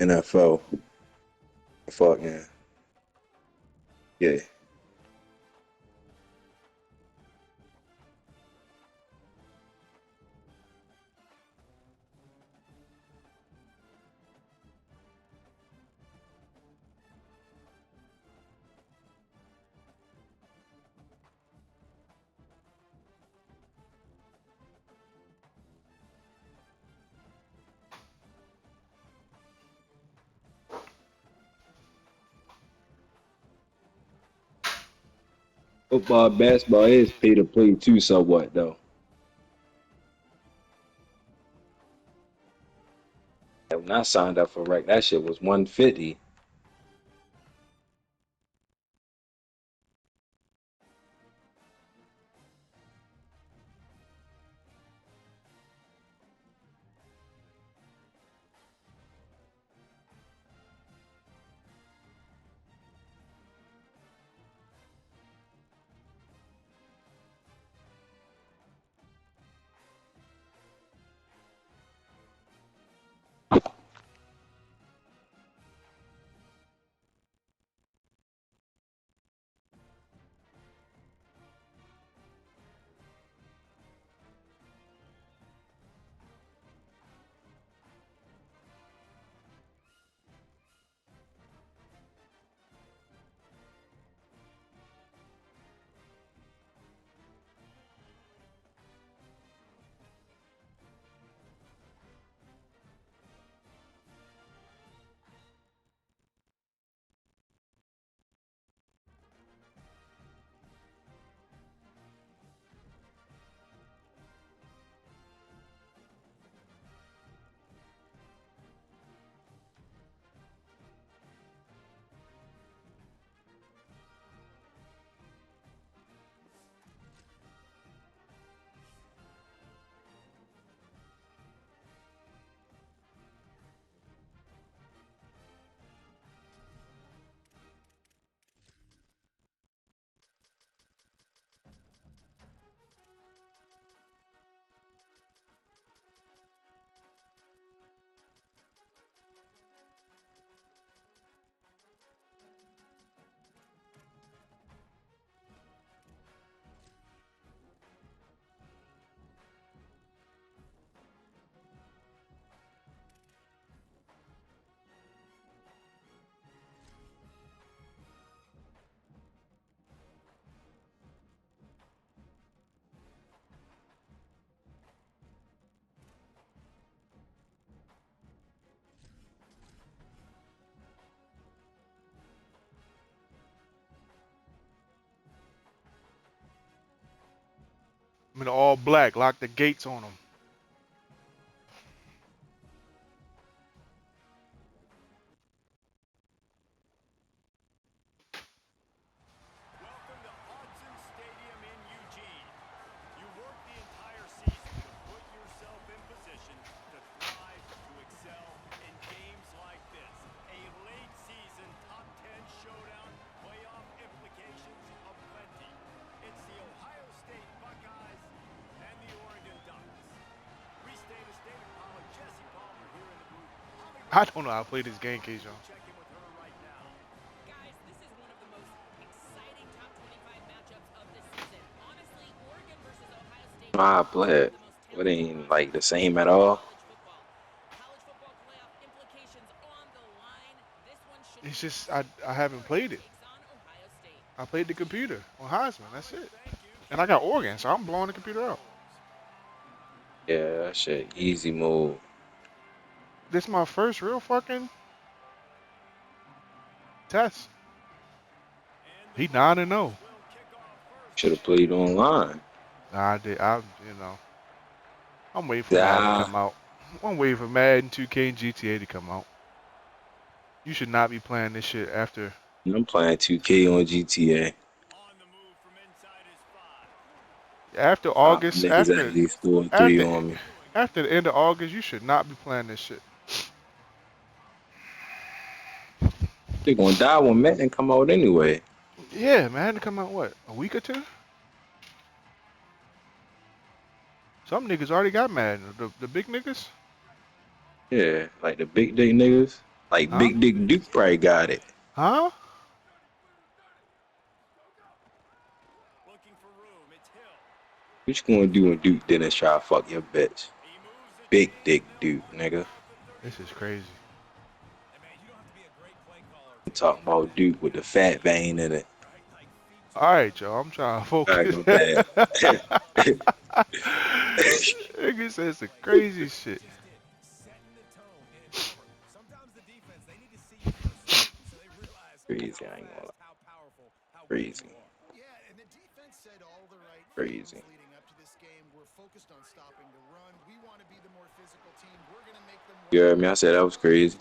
NFL. Fucking yeah. Football, basketball is pay to play too, somewhat though. And when I signed up for rec, that shit was 150. I'm in all black. Lock the gates on them. I don't know how to play this game, Keijo. I play it. It ain't like the same at all. It's just I haven't played it. I played the computer on Heisman. That's it. And I got Oregon, so I'm blowing the computer out. Yeah, that shit easy mode. This is my first real fucking test. He 9-0. Should have played online. Nah, I did. You know, I'm waiting for Madden to Yeah, come out. I'm waiting for Madden 2K and GTA to come out. You should not be playing this shit I'm playing 2K on GTA. after August. Niggas actually scored three After on me. after the end of August. You should not be playing this shit. They're gonna die when Madden come out anyway. Yeah, Madden to come out what, a week or two? Some niggas already got Madden. The big niggas. Yeah, like the big day niggas. Like Huh? Big Dick Duke probably got it. Huh? What you gonna do when Duke Dennis try to fuck your bitch? Big Dick Duke, nigga. This is crazy. I'm talking about Duke with the fat vein in it. All right, y'all. I'm trying to I focus. go bad. Nigga says some crazy shit. Crazy, I ain't gonna lie. Crazy. Crazy. You heard me? I said that was crazy.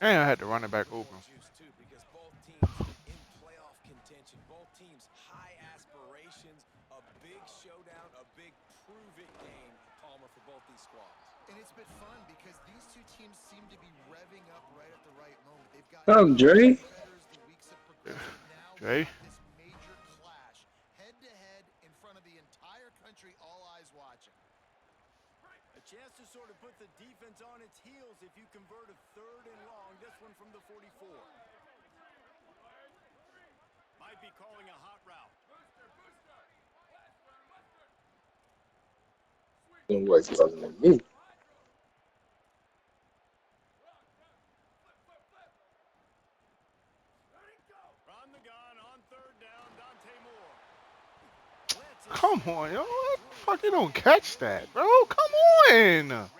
And I had to run it back open. Come, Dre. Jay? Don't work other than me. Come on, yo. What the fuck? You don't catch that, bro. Come on.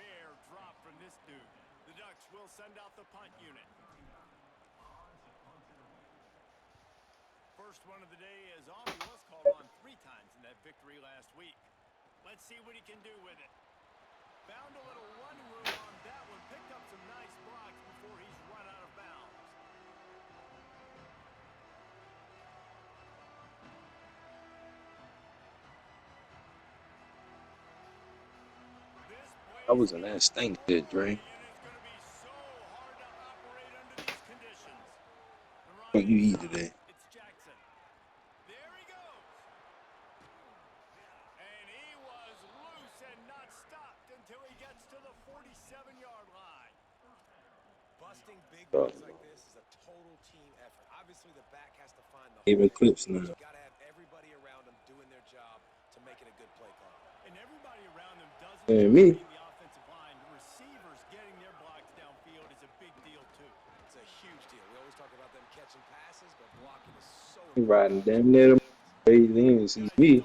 I was in that stink shit, Dre. What you eat today? Uh, even clips now. And me, he riding damn near them. Crazy, he didn't see me.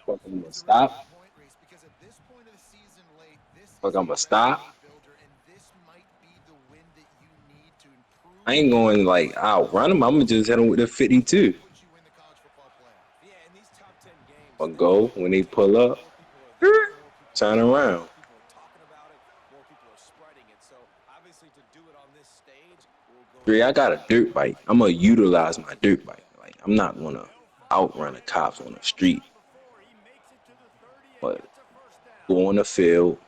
Fuck, I'm gonna stop. Fuck, I'm gonna stop. I ain't going like outrun him. I'm gonna just hit him with the 52. Or go when they pull up, turn around. Three, I got a dirt bike. I'm gonna utilize my dirt bike. Like I'm not gonna outrun the cops on the street, but go on the field,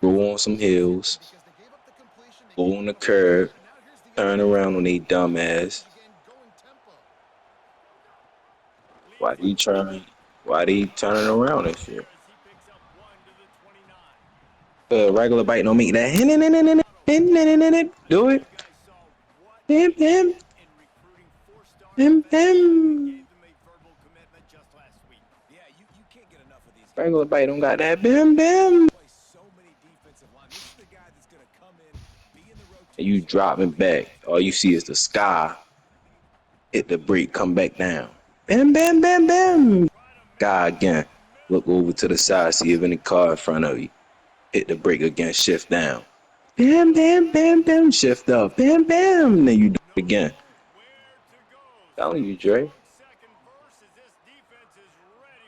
go on some hills, go on the curb, turn around on they dumb ass. Why they trying? Why they turning around and shit? Regular bike don't make that. Do it. Him, him, him. Regular bike don't got that. Bim, bim. And you dropping back. All you see is the sky. Hit the brake, come back down. Bam, bam, bam, bam. Guy again. Look over to the side, see if any car in front of you. Hit the brake again, shift down. Bam, bam, bam, bam. Shift up. Bam, bam. Then you do it again. Telling you, Dre.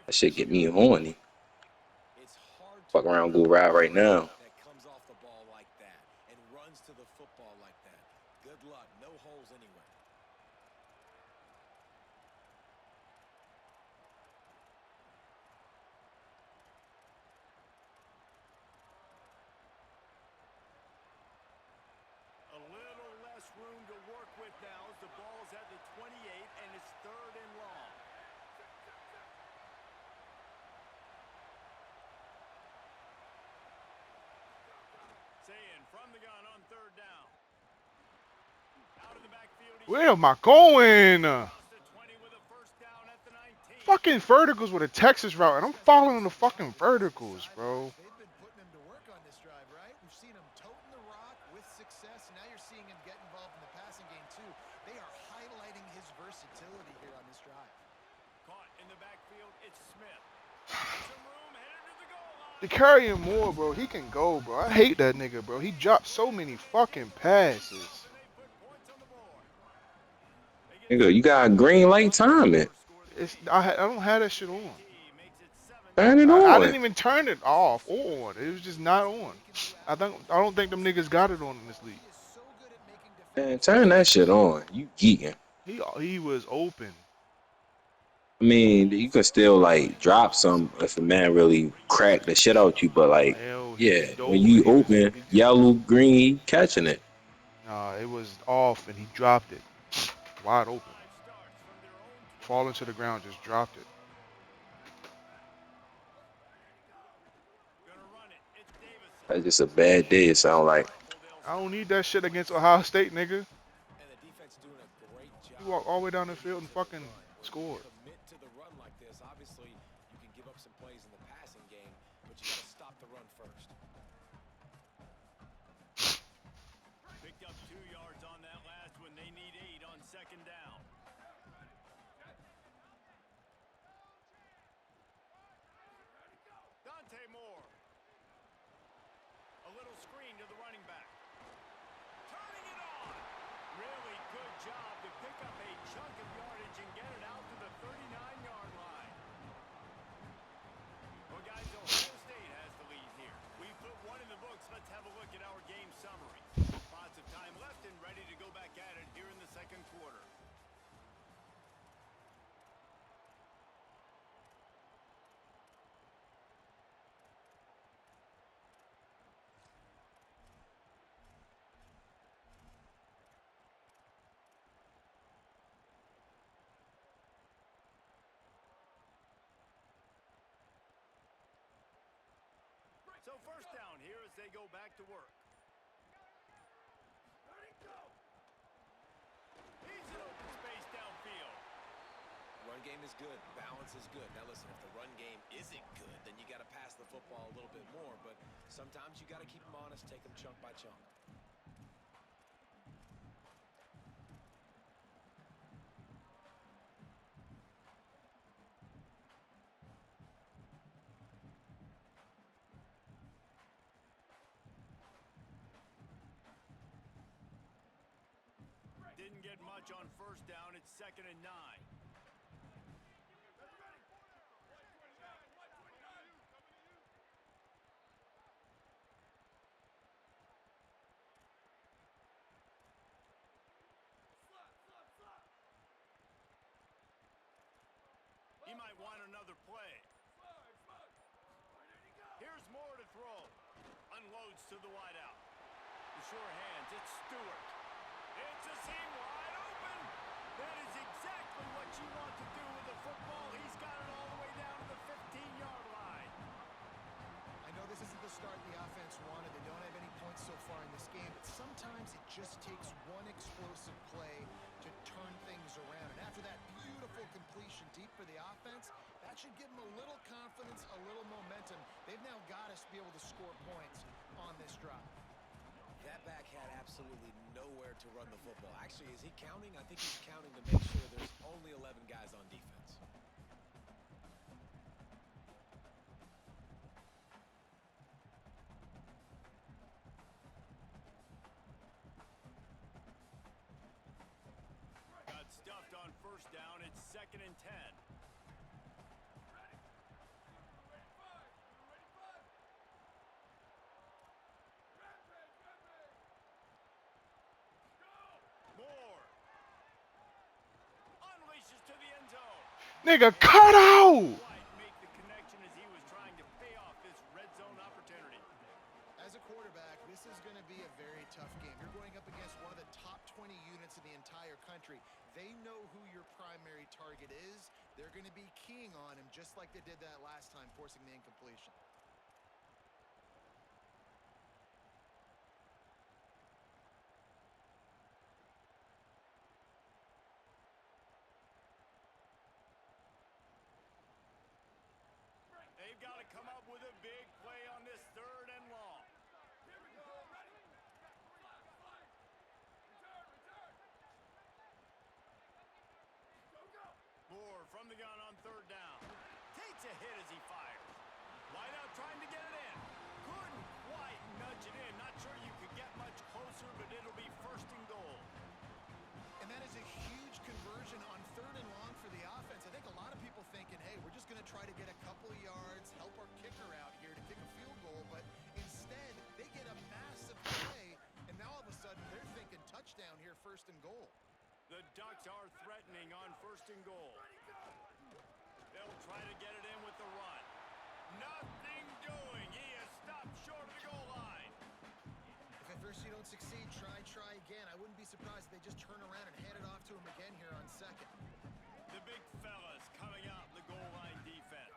That shit get me horny. Fuck around, go ride right now. Where am I going? Fucking verticals with a Texas route, and I'm following the fucking verticals, bro. To carry him more, bro. He can go, bro. I hate that nigga, bro. He dropped so many fucking passes. Nigga, you got a green light timing. I don't have that shit on. Turn it I on. didn't even turn it off or on. It was just not on. I don't think them niggas got it on in this league. Man, turn that shit on. You geeking. He was open. I mean, you can still like drop some if a man really crack the shit out you, but like, Hell, yeah, he when dove and you he was open he just yellow, green, he catching it. it was off and he dropped it wide open. Falling to the ground, just dropped it. That's just a bad day. It sound like. I don't need that shit against Ohio State, nigga. He walked all the way down the field and fucking scored. didn't get much on first down. It's 2nd and 9. He might want another play. Here's Moore to throw. Unloads to the wideout. The sure hands. It's Stewart. It's a seam wide open. That is exactly what you want to do with the football. He's got it all the way down to the 15-yard line. I know this isn't the start the offense wanted. They don't have any points so far in this game, but sometimes it just takes one explosive play to turn things around. And after that beautiful completion deep for the offense, that should give them a little confidence, a little momentum. They've now got us to be able to score points on this drive. That back had absolutely nowhere to run the football. Actually, is he counting? I think he's counting to make sure there's only 11 guys on defense. Got stuffed on first down. It's 2nd and 10. Moore unleashes to the end zone. Nigga, cut out! Quite make the connection as he was trying to pay off this red zone opportunity. As a quarterback, this is going to be a very tough game. You're going up against one of the top 20 units in the entire country. They know who your primary target is. They're going to be keying on him just like they did that last time, forcing the incompletion. They've got to come up with a big play on this 3rd and long. Here we go. Ready? Moore from the gun on 3rd down. Takes a hit as he fires. Wideout trying to get it in. Couldn't quite nudge it in. Not sure you could get much closer, but it'll be 1st and goal. And that is a huge conversion on 3rd and long for the offense. I think a lot of people thinking, hey, we're just going to try to get a couple of yards, help our kicker out here to kick a field goal. But instead, they get a massive play, and now all of a sudden they're thinking touchdown here, 1st and goal. The Ducks are threatening on 1st and goal. They'll try to get it in with the run. Nothing doing. He is stopped short of the goal line. If at first you don't succeed, try again. I wouldn't be surprised if they just turn around and hand it off to him again here on 2nd. The big fellas coming out in the goal line defense.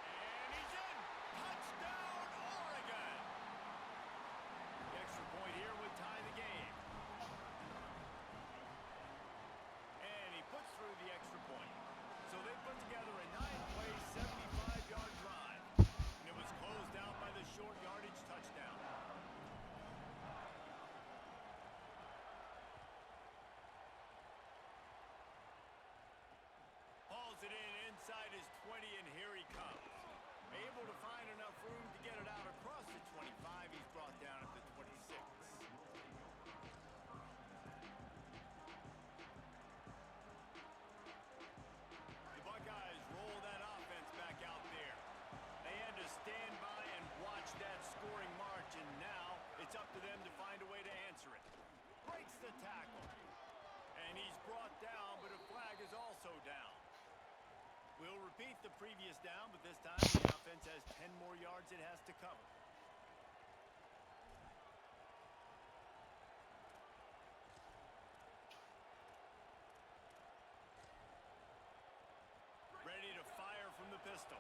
And he's in. Touchdown, Oregon. The extra point here would tie the game. And he puts through the extra point. So they put together a 9-play, 75-yard drive. And it was closed out by the short yardage touchdown. Hauls it in inside his 20, and here he comes. Able to find enough room to get it out across the 25. He's brought down at the 26. The Buckeyes roll that offense back out there. They had to stand by and watch that scoring march, and now it's up to them to find a way to answer it. Breaks the tackle. And he's brought down, but a flag is also down. We'll repeat the previous down, but this time the offense has 10 more yards it has to cover. Ready to fire from the pistol.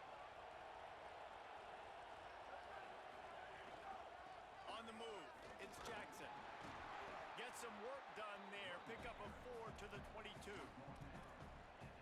On the move, it's Jackson. Get some work done there. Pick up a 4 to the 22.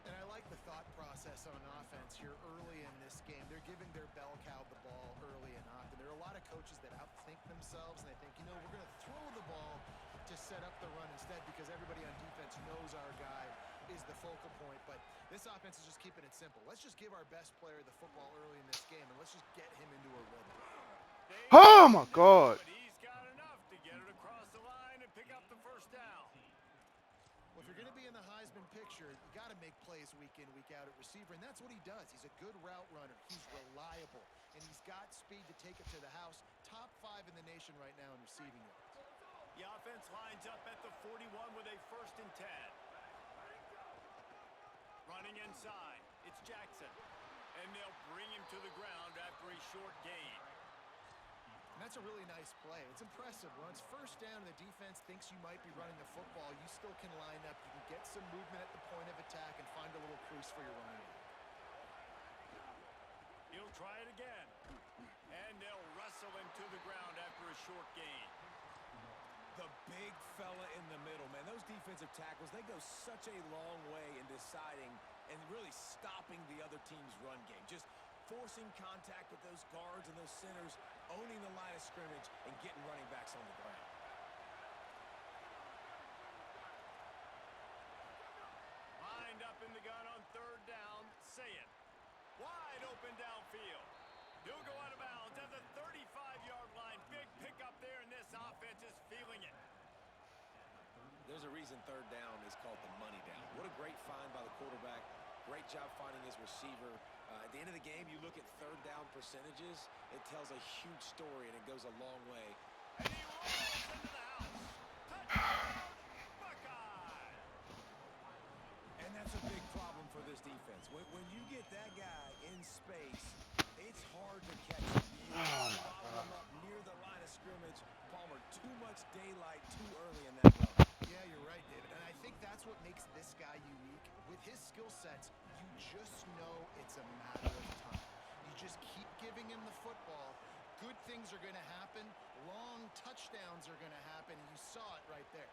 And I like the thought process on offense here early in this game. They're giving their bell cow the ball early and often. There are a lot of coaches that outthink themselves, and they think, you know, we're going to throw the ball to set up the run instead because everybody on defense knows our guy is the focal point. But this offense is just keeping it simple. Let's just give our best player the football early in this game, and let's just get him into a rhythm. Oh my God! But he's got enough to pick up the first down. Well, if you're going to be in the Heisman picture, you got to make plays week in, week out at receiver, and that's what he does. He's a good route runner. He's reliable, and he's got speed to take it to the house. Top 5 in the nation right now in receiving yards. The offense lines up at the 41 with a 1st and 10. Running inside, it's Jackson. And they'll bring him to the ground after a short gain. And that's a really nice play. It's impressive. When it's first down and the defense thinks you might be running the football, you still can line up. You can get some movement at the point of attack and find a little crease for your running back. He'll try it again. And they'll wrestle him to the ground after a short gain. The big fella in the middle, man. Those defensive tackles, they go such a long way in deciding and really stopping the other team's run game. Just forcing contact with those guards and those centers, owning the line of scrimmage, and getting running backs on the ground. Lined up in the gun on 3rd down, say it. Wide open downfield. He'll go out of bounds at the 35-yard line. Big pickup there, and this offense is feeling it. There's a reason 3rd down is called the money down. What a great find by the quarterback. Great job finding his receiver. At the end of the game, you look at 3rd down percentages. It tells a huge story, and it goes a long way. And he rolls into the house. Touchdown, Buckeyes! And that's a big problem for this defense. When you get that guy in space, it's hard to catch him. You follow him up near the line of scrimmage. Palmer, too much daylight too early in that run. Yeah, you're right, David. And I think that's what makes this guy unique. With his skill sets, you just know it's a matter of time. You just keep giving him the football. Good things are going to happen. Long touchdowns are going to happen. And you saw it right there.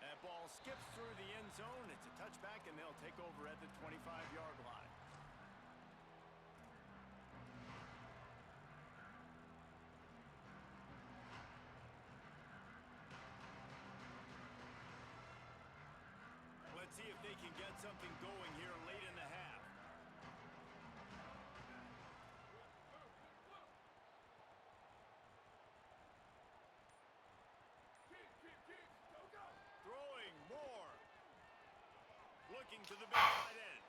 That ball skips through the end zone. It's a touchback, and they'll take over at the 25-yard line. Let's see if they can get something going here late in the half. Throwing more. Looking to the big tight end.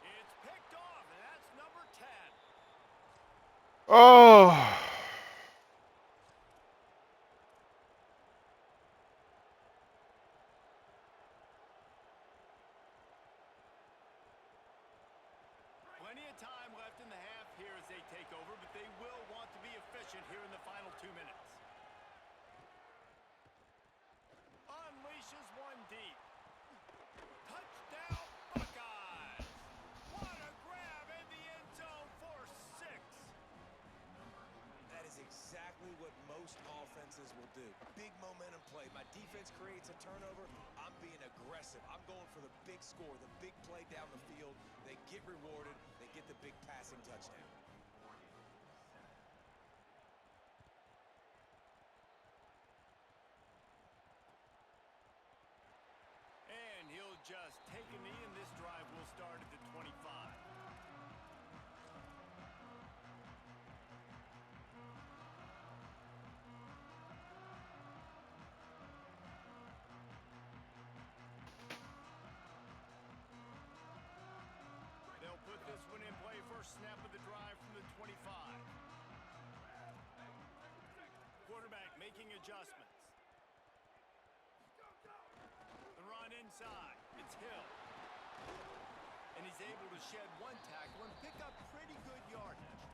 It's picked off, and that's number 10. Oh. Plenty of time left in the half here as they take over, but they will want to be efficient here in the final 2 minutes. Unleashes one deep. Touchdown, Buckeyes! What a grab in the end zone for 6. That is exactly what most offenses will do. Big momentum play. My defense creates a turnover. I'm being aggressive. I'm going for the big score, the big play down the field. They get rewarded. They get the big passing touchdown. And he'll just take a knee, and this drive will start at the 25. They'll put this one in play. First snap of the drive from the 25. Quarterback making adjustments. The run inside. It's Hill. And he's able to shed one tackle and pick up pretty good yardage.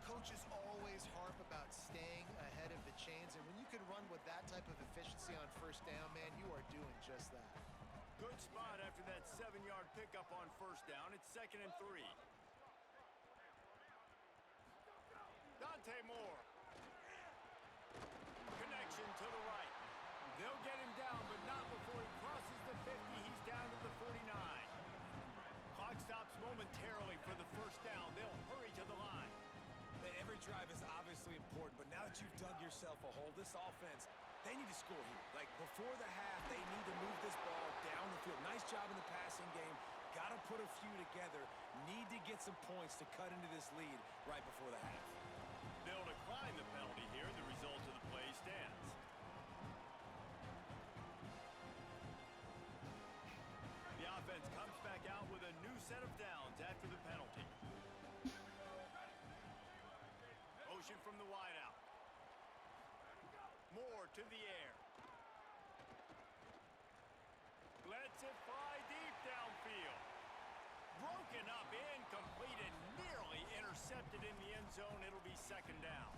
Coaches always harp about staying ahead of the chains, and when you can run with that type of efficiency on first down, man, you are doing just that. Good spot after that 7-yard pickup on first down. It's 2nd and 3. Dante Moore. Connection to the right. They'll get him down, but not before he crosses the 50. He's down to the 49. Clock stops momentarily for the first down. They'll hurry to the line. Man, every drive is obviously important, but now that you've dug yourself a hole, this offense, they need to score here. Like, before the half, they need to move this ball down the field. Nice job in the passing game. Got to put a few together. Need to get some points to cut into this lead right before the half. They'll decline the penalty here. The result of the play stands. to the air. Lets it fly deep downfield. Broken up, incomplete, and nearly intercepted in the end zone. It'll be second down.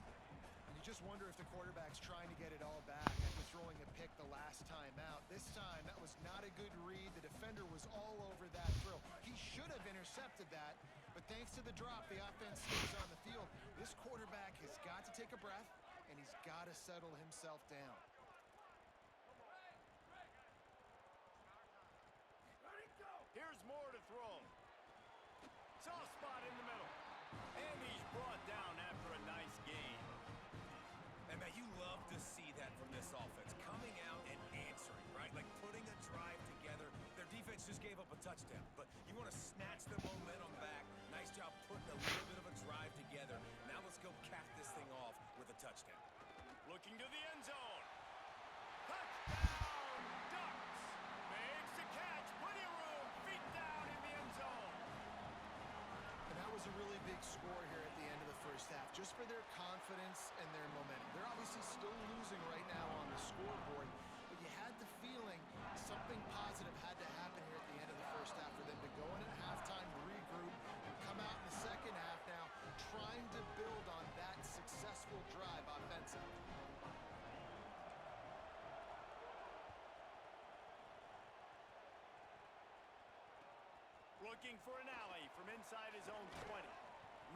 You just wonder if the quarterback's trying to get it all back after throwing a pick the last time out. This time, that was not a good read. The defender was all over that throw. He should have intercepted that, but thanks to the drop, the offense stays on the field. This quarterback has got to take a breath, and he's got to settle himself down. Here's more to throw. Soft spot in the middle. And he's brought down after a nice gain. And man, you love to see that from this offense. Coming out and answering, right? Like putting a drive together. Their defense just gave up a touchdown, but you want to snatch the momentum back. Nice job putting a little bit of a drive together. Now let's go cap this thing off with a touchdown. Looking to the end zone. Touchdown, Ducks. Makes the catch. Plenty of room. Feet down in the end zone. And that was a really big score here at the end of the first half, just for their confidence and their momentum. They're obviously still losing right now on the scoreboard, but you had the feeling something positive had to happen here at the end of the first half for them to go in at halftime, regroup, and come out in the second half now trying to build on that successful drive offensively. Looking for an alley from inside his own 20.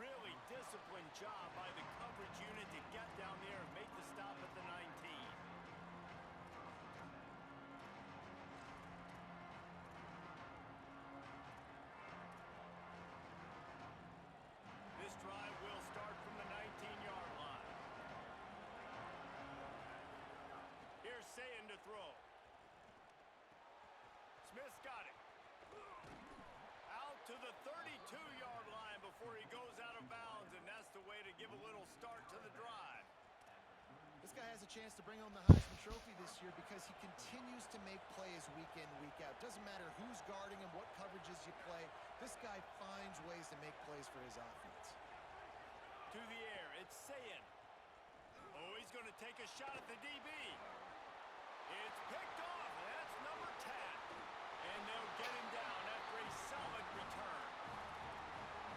Really disciplined job by the coverage unit to get down there and make the stop at the 19. This drive will start from the 19-yard line. Here's Sayin to throw. Smith's got it. Out to the 32-yard line before he goes out of bounds, and that's the way to give a little start to the drive. This guy has a chance to bring home the Heisman Trophy this year because he continues to make plays week in, week out. Doesn't matter who's guarding him, what coverages you play. This guy finds ways to make plays for his offense. To the air, it's Sayin. Oh, he's going to take a shot at the DB. It's picked off. That's number 10. And they'll get him down after a solid return.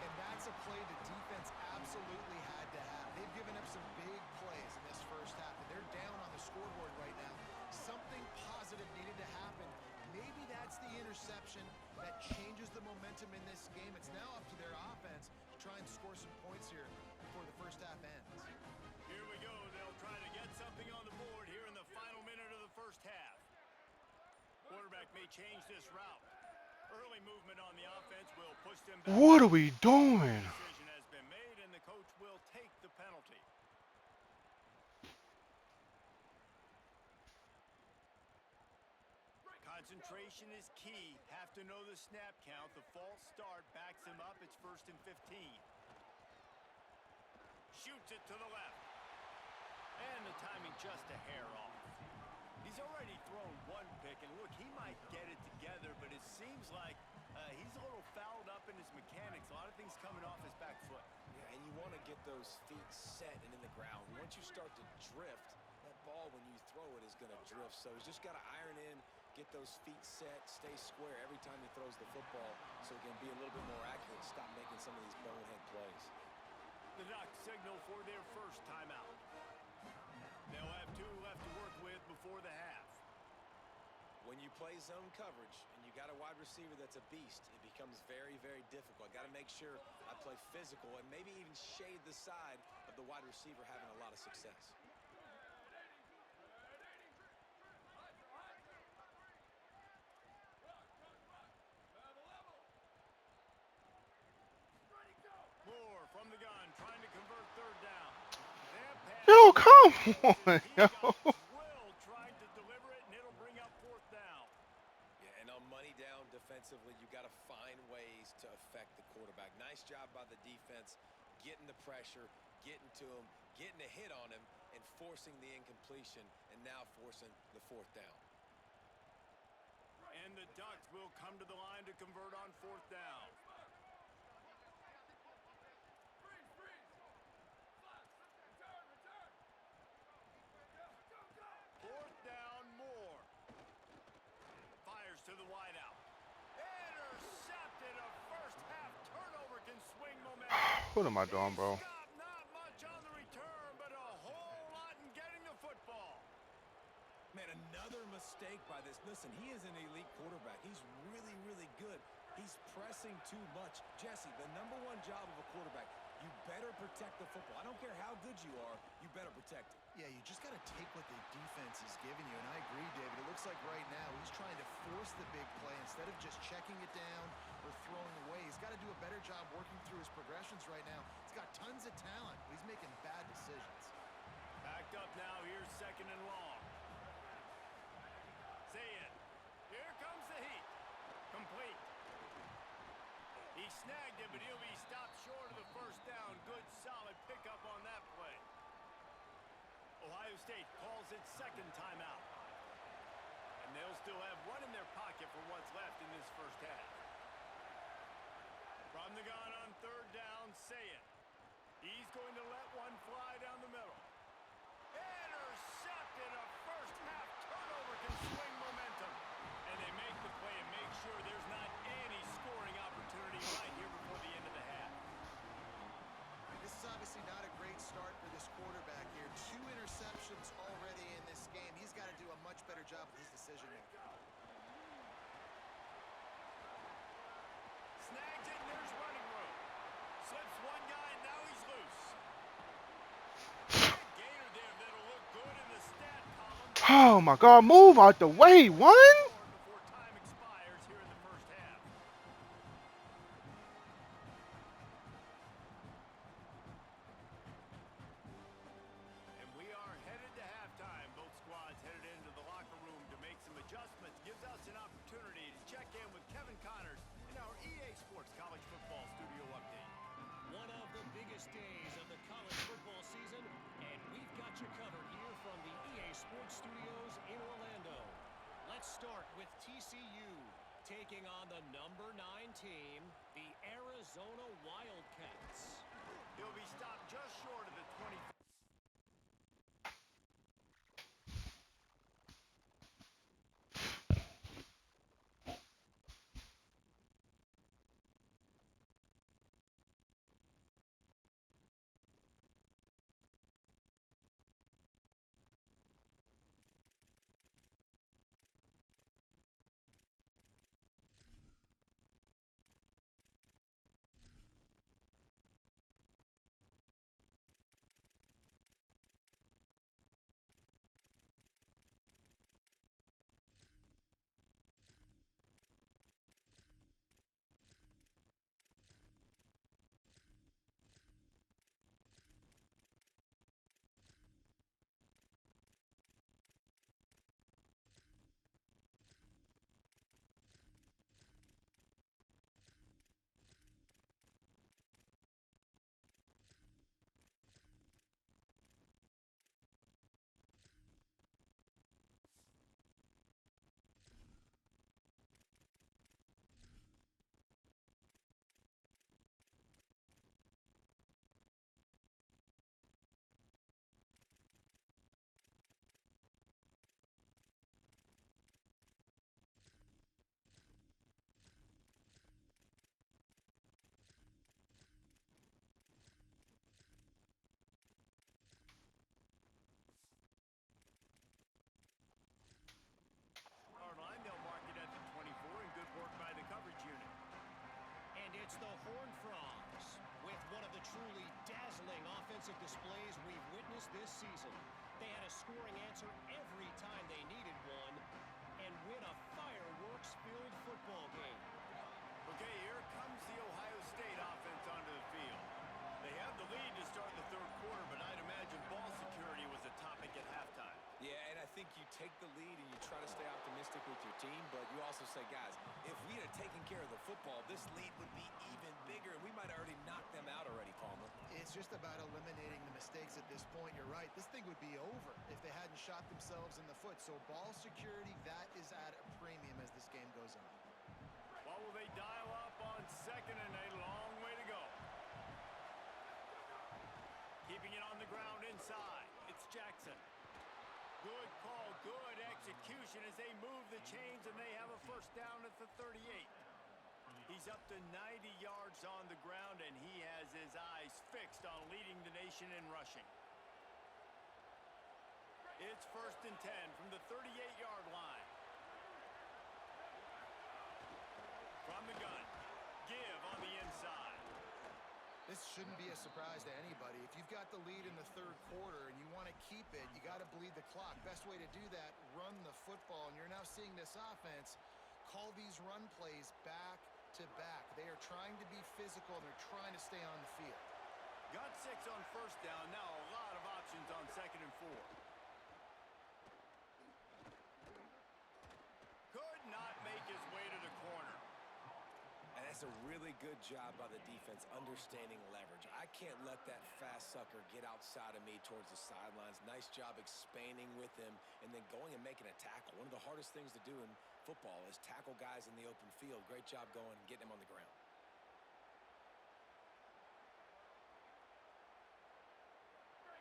And that's a play the defense absolutely had to have. They've given up some big plays in this first half, and they're down on the scoreboard right now. Something positive needed to happen. Maybe that's the interception that changes the momentum in this game. It's now up to their offense to try and score some points here before the first half ends. Here we go. They'll try to get something on the board here in the final minute of the first half. Quarterback may change this route. Early movement on the offense will push them back. What are we doing? Decision has been made, and the coach will take the penalty. Concentration is key. Have to know the snap count. The false start backs him up. It's 1st and 15. Shoots it to the left. And the timing just a hair off. He's already thrown one pick, and look, he might get it together, but it seems like he's a little fouled up in his mechanics. A lot of things coming off his back foot. Yeah, and you want to get those feet set and in the ground. Once you start to drift, that ball, when you throw it, is going to drift. So he's just got to iron in, get those feet set, stay square every time he throws the football so he can be a little bit more accurate, stop making some of these bonehead plays. The Ducks signal for their first timeout. They'll have 2 left to work with before the half. When you play zone coverage and you got a wide receiver that's a beast, it becomes very, very difficult. I got to make sure I play physical and maybe even shade the side of the wide receiver having a lot of success. Moore from the gun, trying to convert 3rd down. Yo, come on, yo. Will trying to deliver it, and it'll bring up 4th down. Yeah, and on money down defensively, you got to find ways to affect the quarterback. Nice job by the defense, getting the pressure, getting to him, getting a hit on him, and forcing the incompletion, and now forcing the 4th down. And the Ducks will come to the line to convert on 4th down. What am I doing, bro? Stop, not much on the return, but a whole lot in getting the football. Man, another mistake by this. Listen, he is an elite quarterback. He's really, really good. He's pressing too much. Jesse, the #1 job of a quarterback, you better protect the football. I don't care how good you are, you better protect it. Yeah, you just got to take what the defense is giving you. And I agree, David. It looks like right now he's trying to force the big play instead of just checking it down or throwing away. He's got to do a better job working through his progressions right now. He's got tons of talent, but he's making bad decisions. Backed up now. Here's 2nd and long. Say it. Here comes the heat. Complete. He snagged it, but he'll be stopped short of the 1st down. Good, solid pickup on that play. Ohio State calls its 2nd timeout. And they'll still have one in their pocket for what's left in this 1st half. From the gun on 3rd down, say it. He's going to let one fly down the middle. Intercepted. A 1st half turnover can swing momentum. And they make the play and make sure there's not any scoring opportunity right here before the end of the half. This is obviously not a great start for this quarterback here. 2 interceptions already in this game. He's got to do a much better job with his decision making. Snags it, and there's running room. Slips one guy, and now he's loose. Big gainer there that'll look good in the stat column. Oh my God, move out the way, one. Before time expires here in the 1st half. And we are headed to halftime. Both squads headed into the locker room to make some adjustments. Gives us an opportunity to check in with Kevin Connors in our EA Sports College Football Studio Update. One of the biggest days of the college football season, and we've got you covered here from the EA Sports Studios in Orlando. Let's start with TCU taking on the #9 team, the Arizona Wildcats. He'll be stopped just short of the 20. Line, they'll mark it at the 24, and good work by the coverage unit. And it's the Horned Frogs with one of the truly dazzling offensive displays we've witnessed this season. They had a scoring answer every time they needed one and win a fireworks-filled football game. Okay, here comes the Ohio State offense onto the field. They have the lead to start the 3rd quarter, but I'd imagine ball security was a topic at halftime. Yeah, and I think you take the lead and you try to stay optimistic with your team, but you also say, guys, if we had taken care of the football, this lead would be even bigger, and we might have already knocked them out already, Palmer. It's just about eliminating the mistakes at this point. You're right. This thing would be over if they hadn't shot themselves in the foot. So ball security, that is at a premium as this game goes on. What will they dial up on 2nd and a long way to go? Keeping it on the ground inside. It's Jackson. Good call, good execution as they move the chains, and they have a 1st down at the 38. He's up to 90 yards on the ground, and he has his eyes fixed on leading the nation in rushing. It's 1st and 10 from the 38-yard line. From the gun, give on the inside. This shouldn't be a surprise to anybody. If you've got the lead in the third quarter and you want to keep it, you got to bleed the clock. Best way to do that, run the football. And you're now seeing this offense call these run plays back to back. They are trying to be physical, and they're trying to stay on the field. Got 6 on 1st down. Now a lot of options on 2nd and 4. Could not make his way to the corner. And that's a really good job by the defense understanding leverage. I can't let that fast sucker get outside of me towards the sidelines. Nice job expanding with him and then going and making a tackle. One of the hardest things to do in football is tackle guys in the open field. Great job going and getting him on the ground.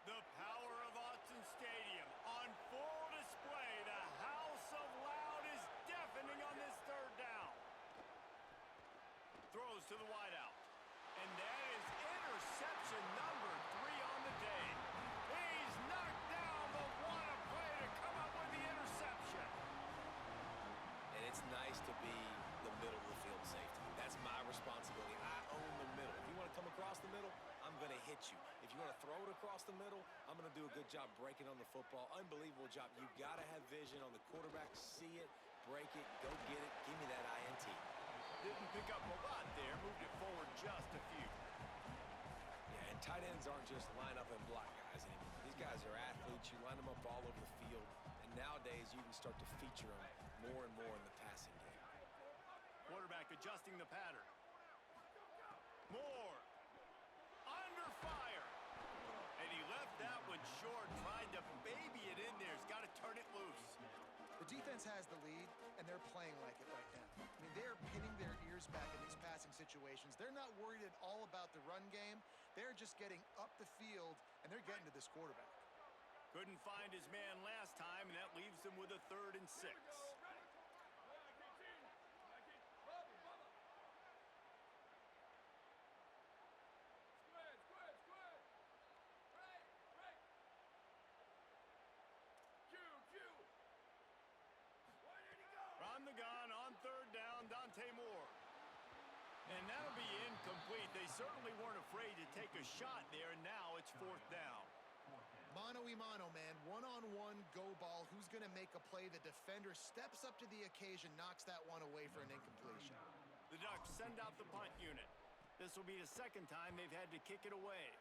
The power of Autzen Stadium on full display. The house of loud is deafening on this 3rd down. Throws to the wideout. And that is interception number 3 on the day. He's knocked down the one play to come up with the interception. And it's nice to be the middle of the field safety. That's my responsibility. I own the middle. If you want to come across the middle, I'm going to hit you. If you want to throw it across the middle, I'm going to do a good job breaking on the football. Unbelievable job. You got to have vision on the quarterback. See it, break it, go get it. Give me that INT. Didn't pick up a lot there. Moved it forward just a few. Yeah, and tight ends aren't just line up and block guys anymore. These guys are athletes. You line them up all over the field. And nowadays, you can start to feature them more and more in the passing game. Quarterback adjusting the pattern. Moore. Under fire. And he left that one short, tried to baby it in there. He's got to turn it loose. The defense has the lead, and they're playing like it right now. I mean, they're pinning their ears back in these passing situations. They're not worried at all about the run game. They're just getting up the field, and they're getting to this quarterback. Couldn't find his man last time, and that leaves him with a 3rd and 6. From the gun on 3rd down, Dante Moore. And that'll be incomplete. They certainly weren't afraid to take a shot there, and now it's 4th down. Mano-y-mano, man. One-on-one go ball. Who's going to make a play? The defender steps up to the occasion, knocks that one away for an incompletion. The Ducks send out the punt unit. This will be the 2nd time they've had to kick it away.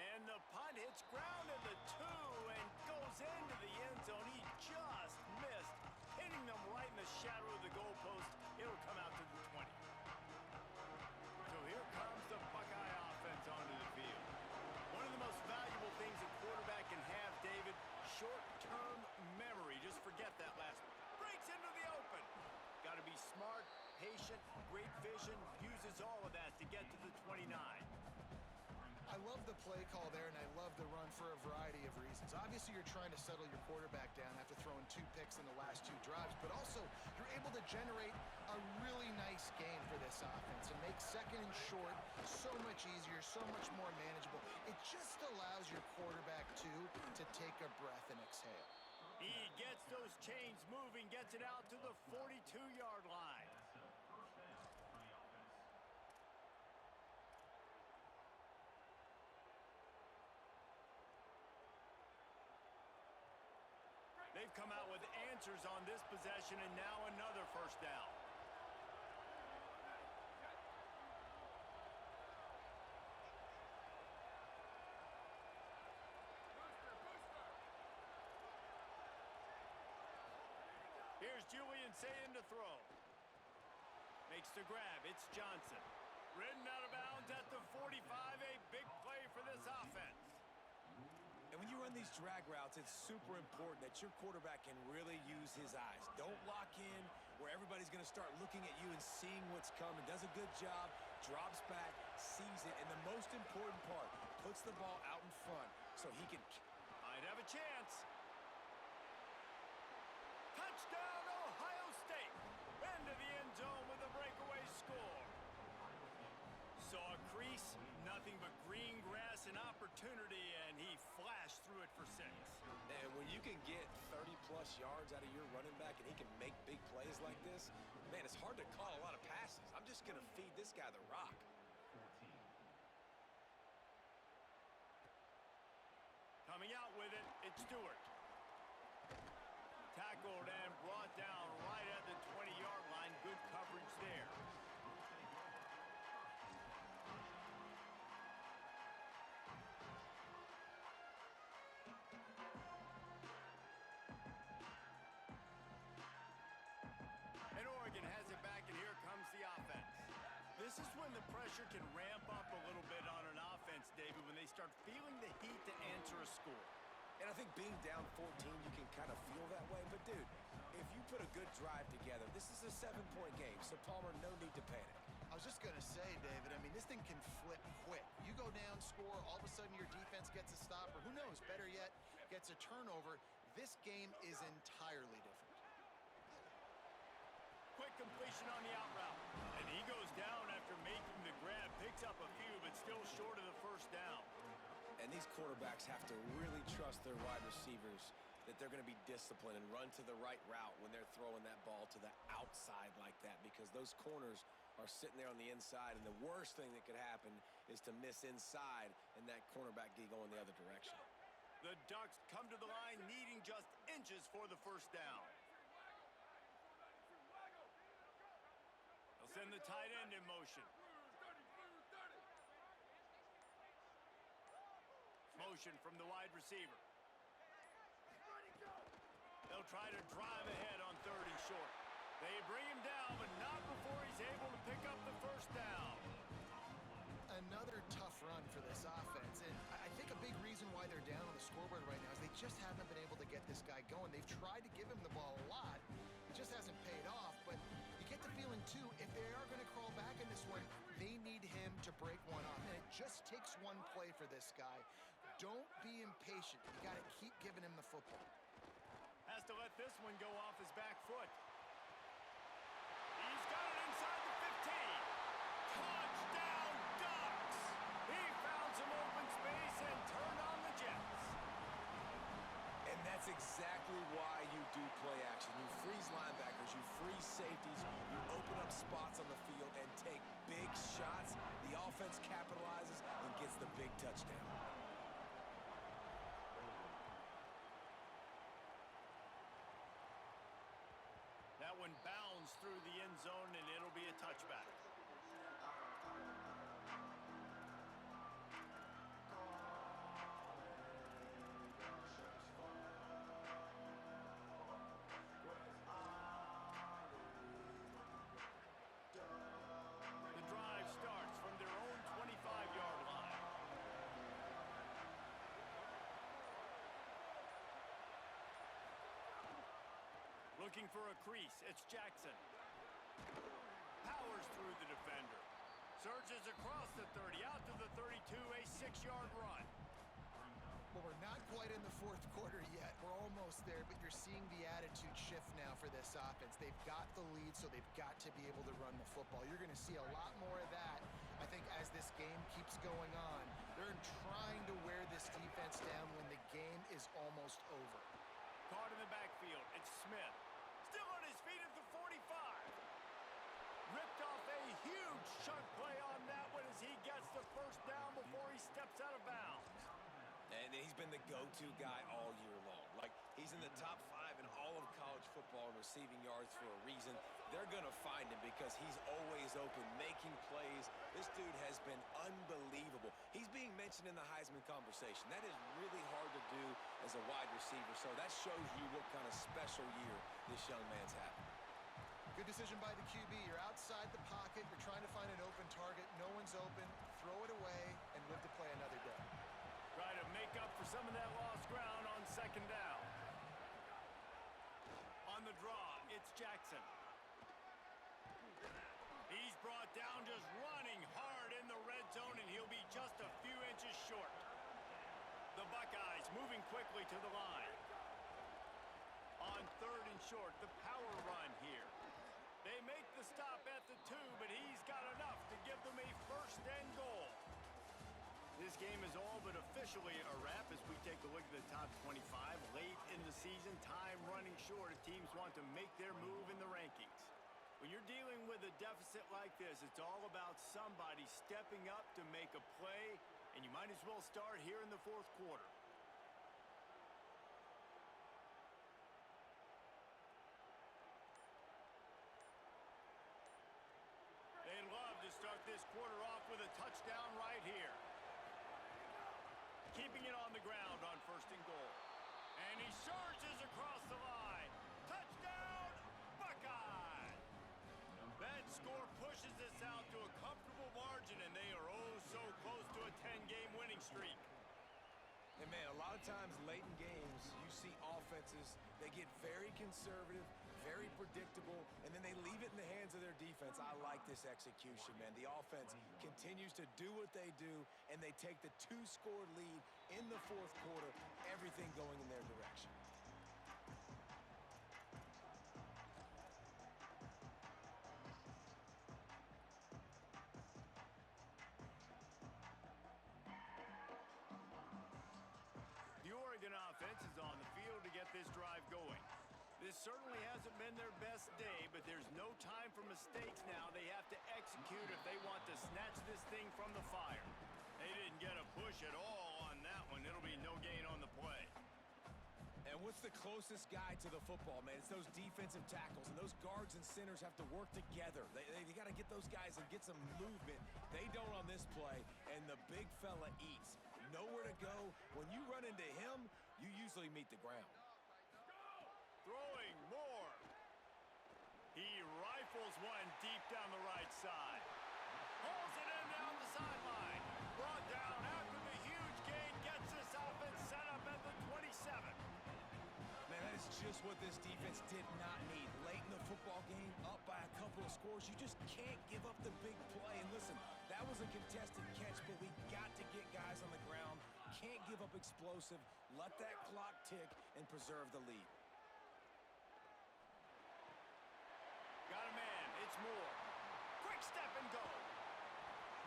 And the punt hits ground at the 2 and goes into the end zone. He just missed, hitting them right in the shadow of the goalpost. It'll come out to the 20. So here comes the Buckeye offense onto the field. One of the most valuable things a quarterback can have, David, short-term memory. Just forget that last one. Breaks into the open. Got to be smart, patient, great vision. Uses all of that to get to the 29. I love the play call there, and I love the run for a variety of reasons. Obviously, you're trying to settle your quarterback down after throwing 2 picks in the last 2 drives, but also you're able to generate a really nice game for this offense and make 2nd and short so much easier, so much more manageable. It just allows your quarterback, too, to take a breath and exhale. He gets those chains moving, gets it out to the 42-yard line. They've come out with answers on this possession, and now another 1st down. Here's Julian saying to throw. Makes the grab. It's Johnson. Ridden out of bounds at the 45. A big play for this offense. And when you run these drag routes, it's super important that your quarterback can really use his eyes. Don't lock in where everybody's going to start looking at you and seeing what's coming. Does a good job, drops back, sees it, and the most important part, puts the ball out in front so he can... Might have a chance. Touchdown, Ohio State. Into the end zone with a breakaway score. Saw a crease, nothing but green grass and opportunity, and he flashed through it for 6. And when you can get 30-plus yards out of your running back and he can make big plays like this, man, it's hard to call a lot of passes. I'm just going to feed this guy the rock. Coming out with it, it's Stewart. Tackled and brought down right at the 20-yard line. Good coverage there. And Oregon has it back, and here comes the offense. This is when the pressure can ramp up a little bit on an offense, David, when they start feeling the heat to answer a score. And I think being down 14, you can kind of feel that way. But, dude, if you put a good drive together, this is a 7-point game. So, Palmer, no need to panic. I was just going to say, David, I mean, this thing can flip quick. You go down, score, all of a sudden your defense gets a stop, or who knows, better yet, gets a turnover. This game is entirely different. Quick completion on the out route. And he goes down after making the grab. Picks up a few, but still short of the first down. And these quarterbacks have to really trust their wide receivers that they're going to be disciplined and run to the right route when they're throwing that ball to the outside like that, because those corners are sitting there on the inside, and the worst thing that could happen is to miss inside and that cornerback get going the other direction. The Ducks come to the line needing just inches for the first down. They'll send the tight end in motion. Motion from the wide receiver. They'll try to drive ahead on 3rd and short. They bring him down, but not before he's able to pick up the first down. Another tough run for this offense, and I think a big reason why they're down on the scoreboard right now is they just haven't been able to get this guy going. They've tried to give him the ball a lot. It just hasn't paid off, but you get the feeling, too, if they are going to crawl back in this one, they need him to break one off, and it just takes one play for this guy. Don't be impatient. You got to keep giving him the football. Has to let this one go off his back foot. He's got it inside the 15. Touchdown, Ducks! He found some open space and turned on the Jets. And that's exactly why you do play action. You freeze linebackers, you freeze safeties, you open up spots on the field and take big shots. The offense capitalizes and gets the big touchdown. That one bounds through the end zone, and it'll be a touchback. The drive starts from their own 25-yard line. Looking for a crease, it's Jackson. Powers through the defender. Surges across the 30, out to the 32, a 6-yard run. Well, we're not quite in the 4th quarter yet. We're almost there, but you're seeing the attitude shift now for this offense. They've got the lead, so they've got to be able to run the football. You're going to see a lot more of that, I think, as this game keeps going on. They're trying to wear this defense down when the game is almost over. Caught in the backfield, it's Smith. Still on his feet at the 45. Ripped off a huge chunk play on that one as he gets the first down before he steps out of bounds. And he's been the go-to guy all year long. Like, he's in the top 5 in all of college football in receiving yards for a reason. They're going to find him because he's always open, making plays. This dude has been unbelievable. He's being mentioned in the Heisman conversation. That is really hard to do as a wide receiver. So that shows you what kind of special year this young man's having. Good decision by the QB. You're outside the pocket. You're trying to find an open target. No one's open. Throw it away and live to play another day. Try to make up for some of that lost ground on 2nd down. On the draw, it's Jackson. He's brought down just running hard in the red zone, and he'll be just a few inches short. The Buckeyes moving quickly to the line. On 3rd and short, the power run here. They make the stop at the 2, but he's got enough to give them a 1st and goal. This game is all but officially a wrap as we take a look at the top 25. Late in the season, time running short as teams want to make their move in the rankings. When you're dealing with a deficit like this, it's all about somebody stepping up to make a play, and you might as well start here in the 4th quarter. They'd love to start this quarter off with a touchdown right here. Keeping it on the ground on 1st and goal. And he surges across the line. Touchdown, Buckeye! That score pushes this out to a comfortable margin, and they are oh so close to a 10-game winning streak. And man, a lot of times late in games, you see offenses, they get very conservative, very predictable, and then they leave it in the hands of their defense. I like this execution, man. The offense continues to do what they do, and they take the 2-score lead in the 4th quarter, everything going in their direction. The Oregon offense is on the field to get this drive going. This certainly hasn't been their best day, but there's no time for mistakes now. They have to execute if they want to snatch this thing from the fire. They didn't get a push at all on that one. It'll be no gain on the play. And what's the closest guy to the football, man? It's those defensive tackles, and those guards and centers have to work together. They got to get those guys and get some movement. They don't on this play, and the big fella eats. Nowhere to go. When you run into him, you usually meet the ground. Throwing more. He rifles one deep down the right side. Pulls it in down the sideline. Brought down after the huge gain. Gets this offense set up at the 27. Man, that is just what this defense did not need. Late in the football game, up by a couple of scores, you just can't give up the big play. And listen, that was a contested catch, but we got to get guys on the ground. Can't give up explosive. Let that clock tick and preserve the lead. Got a man. It's Moore. Quick step and go.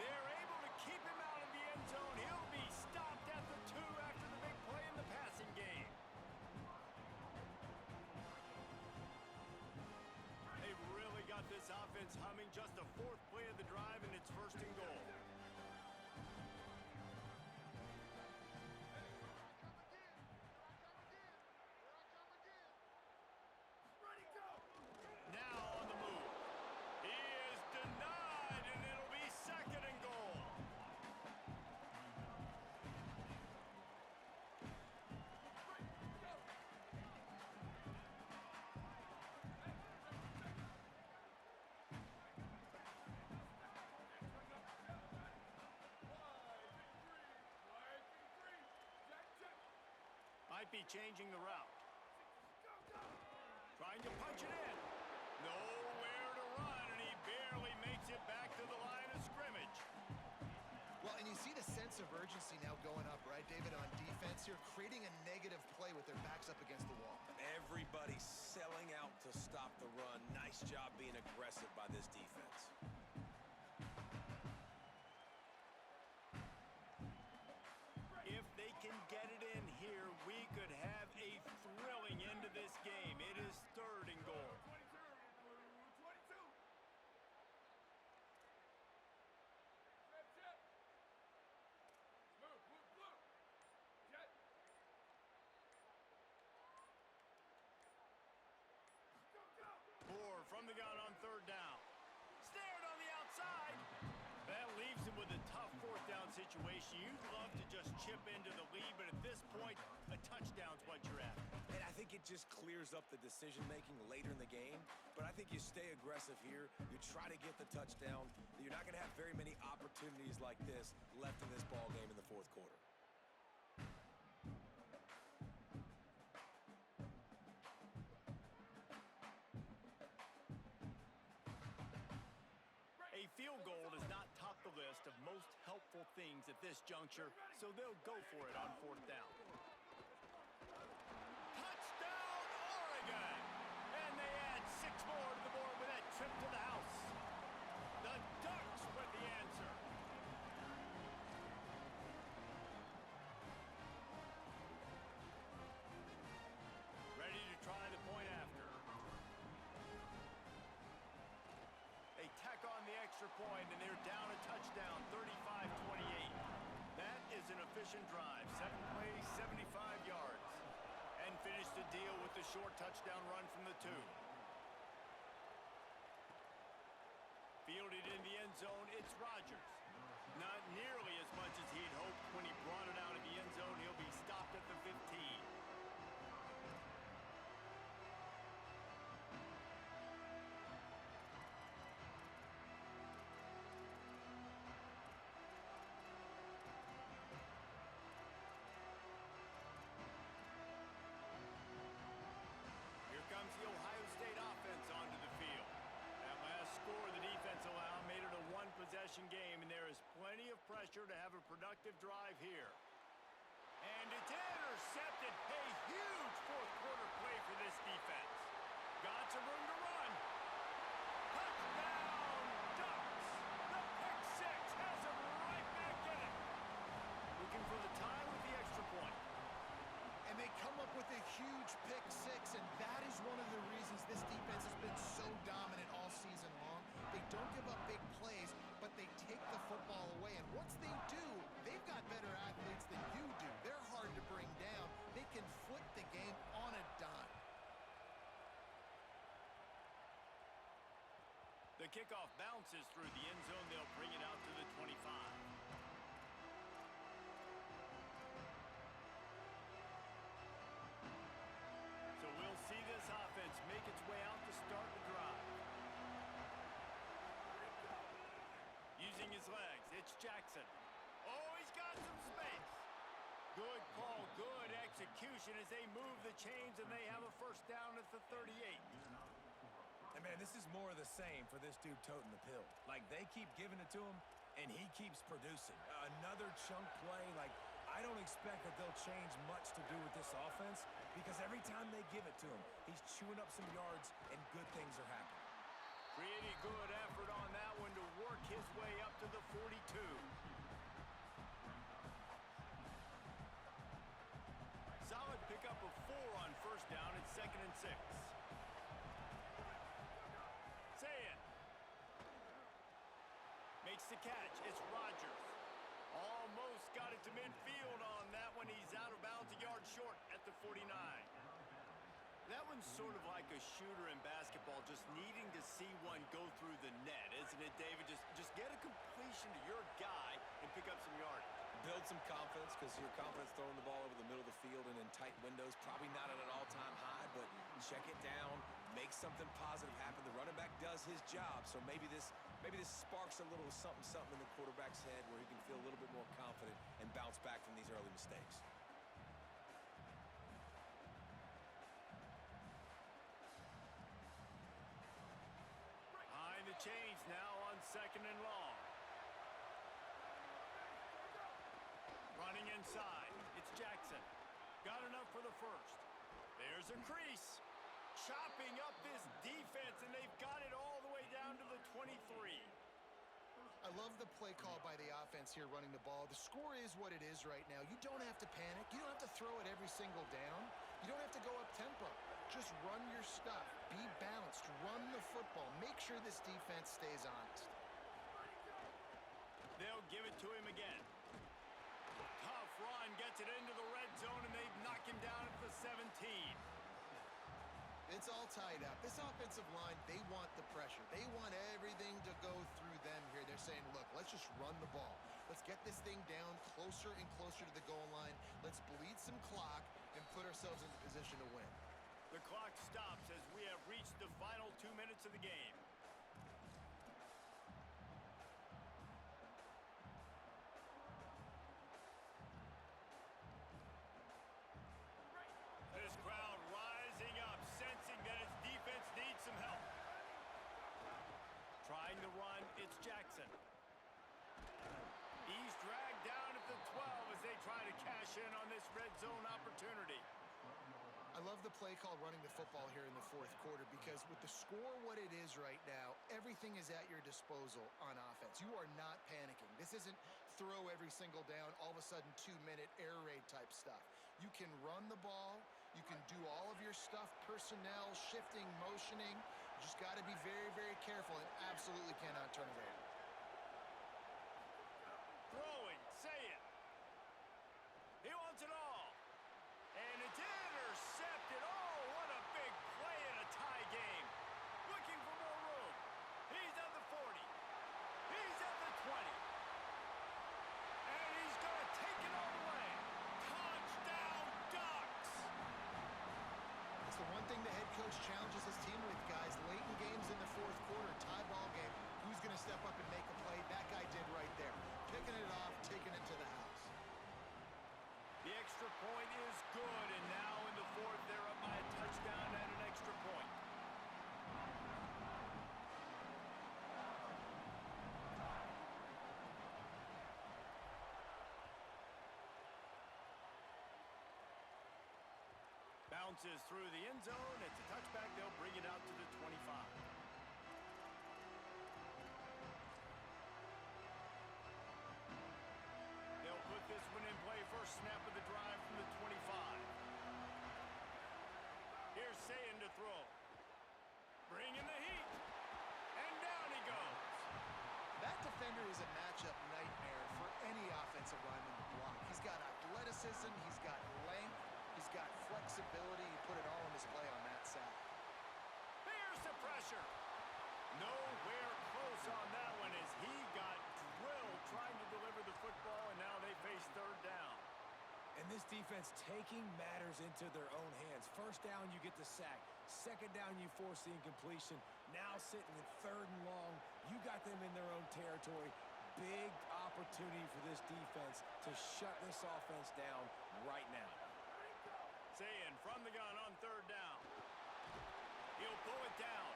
They're able to keep him out of the end zone. He'll be stopped at the 2 after the big play in the passing game. They've really got this offense humming. Just the 4th play of the drive, and it's 1st and goal. Now on the move. He is denied, and it'll be 2nd and goal. Might be changing the route. Trying to punch it in. Nowhere to run, and he barely makes it back to the line of scrimmage. Well, and you see the sense of urgency now going up, right, David, on defense here, creating a negative play with their backs up against the wall. Everybody selling out to stop the run. Nice job being aggressive by this defense. If they can get it in here, we could have a thrilling end to this game. It is 3rd and goal. Moore from the gun on 3rd down. Snared on the outside. That leaves him with a tough 4th down situation. You'd love to just chip into the lead, but at this point, a touchdown's what you're at. And I think it just clears up the decision-making later in the game. But I think you stay aggressive here. You try to get the touchdown. You're not going to have very many opportunities like this left in this ball game in the 4th quarter. A field goal does not top the list of most helpful things at this juncture, so they'll go for it on 4th down. Touchdown, Oregon! point, and they're down a touchdown, 35-28. That is an efficient drive. 7 plays, 75 yards. And finish the deal with the short touchdown run from the 2. Fielded in the end zone, it's Rodgers. Not nearly as much as he'd hoped when he brought it out of the end zone. He'll be stopped at the 15. Here comes the Ohio State offense onto the field. That last score the defense allowed made it a one-possession game, and there is plenty of pressure to have a productive drive here. And it's intercepted. A huge fourth-quarter play for this defense. Got some room to run. Touchdown, Ducks. The pick six has him right back in it. Looking for the tie with the extra point. And they come up with a huge pick six, and that is one of the reasons this defense has been so dominant all season long. They don't give up big plays, but they take the football away. And once they do, they've got better athletes than you do. They're hard to bring down. They can flip the game on a dime. The kickoff bounces through the end zone. They'll bring it out to the 25. So we'll see this offense make its way out to start the drive. Using his legs, it's Jackson. Oh, he's got some space. Good call, good execution as they move the chains, and they have a first down at the 38. And, man, this is more of the same for this dude toting the pill. Like, they keep giving it to him, and he keeps producing. Another chunk play, like, I don't expect that they'll change much to do with this offense because every time they give it to him, he's chewing up some yards and good things are happening. Pretty good effort on that one to work his way up to the 42. Solid pickup of 4 on first down at 2nd and 6. Saying. Makes the catch. It's Rodgers. Almost got it to midfield on that one. He's out of bounds, a yard short at the 49. That one's sort of like a shooter in basketball, just needing to see one go through the net, isn't it, David? Just get a completion to your guy and pick up some yardage. Build some confidence because your confidence throwing the ball over the middle of the field and in tight windows, probably not at an all-time high, but check it down, make something positive happen. The running back does his job, so maybe this sparks a little something in the quarterback's head where he can feel a little bit more confident and bounce back from these early mistakes. Behind the chains now on 2nd and long. Running inside, it's Jackson. Got enough for the first. There's a crease. Chopping up this defense, and they've got it all the way down to the 23. I love the play call by the offense here running the ball. The score is what it is right now. You don't have to panic. You don't have to throw it every single down. You don't have to go up tempo. Just run your stuff. Be balanced. Run the football. Make sure this defense stays honest. They'll give it to him again. Tough run, gets it into the red zone, and they knock him down at the 17. It's all tied up. This offensive line, they want the pressure. They want everything to go through them here. They're saying, look, let's just run the ball. Let's get this thing down closer and closer to the goal line. Let's bleed some clock and put ourselves in position to win. The clock stops as we have reached the final 2 minutes of the game. This crowd rising up, sensing that its defense needs some help. Trying to run, it's Jackson. He's dragged down at the 12 as they try to cash in on this red zone opportunity. I love the play call running the football here in the fourth quarter because with the score what it is right now, everything is at your disposal on offense. You are not panicking. This isn't throw every single down, all of a sudden 2-minute air raid type stuff. You can run the ball. You can do all of your stuff, personnel, shifting, motioning. You just got to be very, very careful and absolutely cannot turn it over. step up and make a play. That guy did right there. Picking it off, taking it to the house. The extra point is good, and now in the fourth, they're up by a touchdown and an extra point. Bounces through the end zone. It's a touchback. They'll bring it out to the 25. They'll put this one in play. First snap of the drive from the 25. Here's Sayin to throw. Bringing the heat. And down he goes. That defender is a matchup nightmare for any offensive lineman to block. He's got athleticism, he's got length, he's got flexibility. He put it all on display on that sack. There's the pressure. Nowhere close on that one as he got drilled trying to deliver the football, and now they face third down. And this defense taking matters into their own hands. First down, you get the sack. Second down, you force the incompletion. Now sitting in third and long, you got them in their own territory. Big opportunity for this defense to shut this offense down right now. Sayin from the gun on third down. He'll pull it down.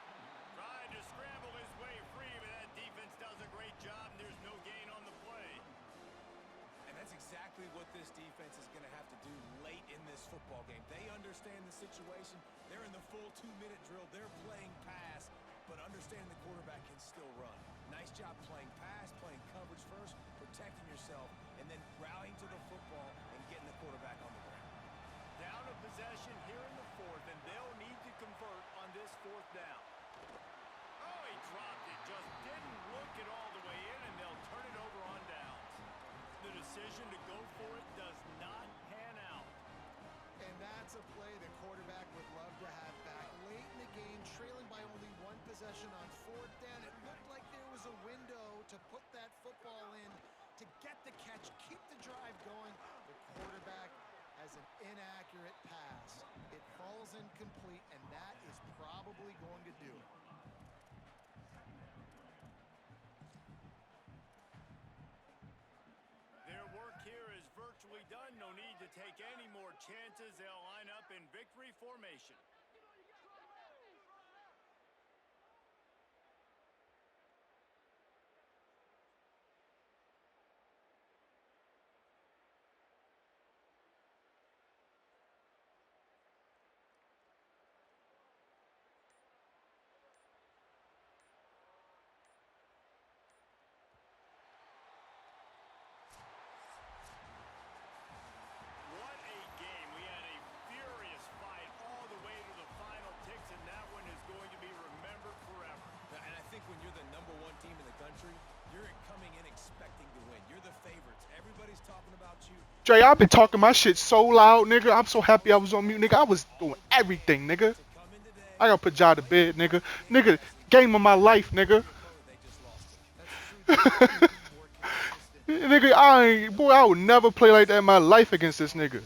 Trying to scramble his way free, but that defense does a great job, and there's no gain on the play. And that's exactly what this defense is going to have to do late in this football game. They understand the situation. They're in the full 2-minute drill. They're playing pass, but understanding the quarterback can still run. Nice job playing pass, playing coverage first, protecting yourself, and then rallying to the football and getting the quarterback on the ground. Down a possession here in the fourth, and they'll need to convert on this fourth down. Oh, he dropped it. Just didn't look it all the way in, and they'll turn it over on downs. The decision to go for it does not pan out. And that's a play the quarterback would love to have back. Late in the game, trailing by only one possession on fourth down, it looked like there was a window to put that football in, to get the catch, keep the drive going. The quarterback has an inaccurate pass. It falls incomplete, and that is probably going to do it. Their work here is virtually done. No need to take any more chances. They'll line up in victory formation. What a game. We had a furious fight all the way to the final ticks, and that one is going to be remembered forever. And I think when you're the #1 team in the country, you're coming in expecting to win. You're the favorites. Everybody's talking about you. Jay, I've been talking my shit so loud, nigga. I'm so happy I was on mute, nigga. I was doing everything, nigga. To come in today, I gotta put y'all to bed, nigga. Nigga, game of my life, nigga. they just lost it. Nigga, I would never play like that in my life against this nigga.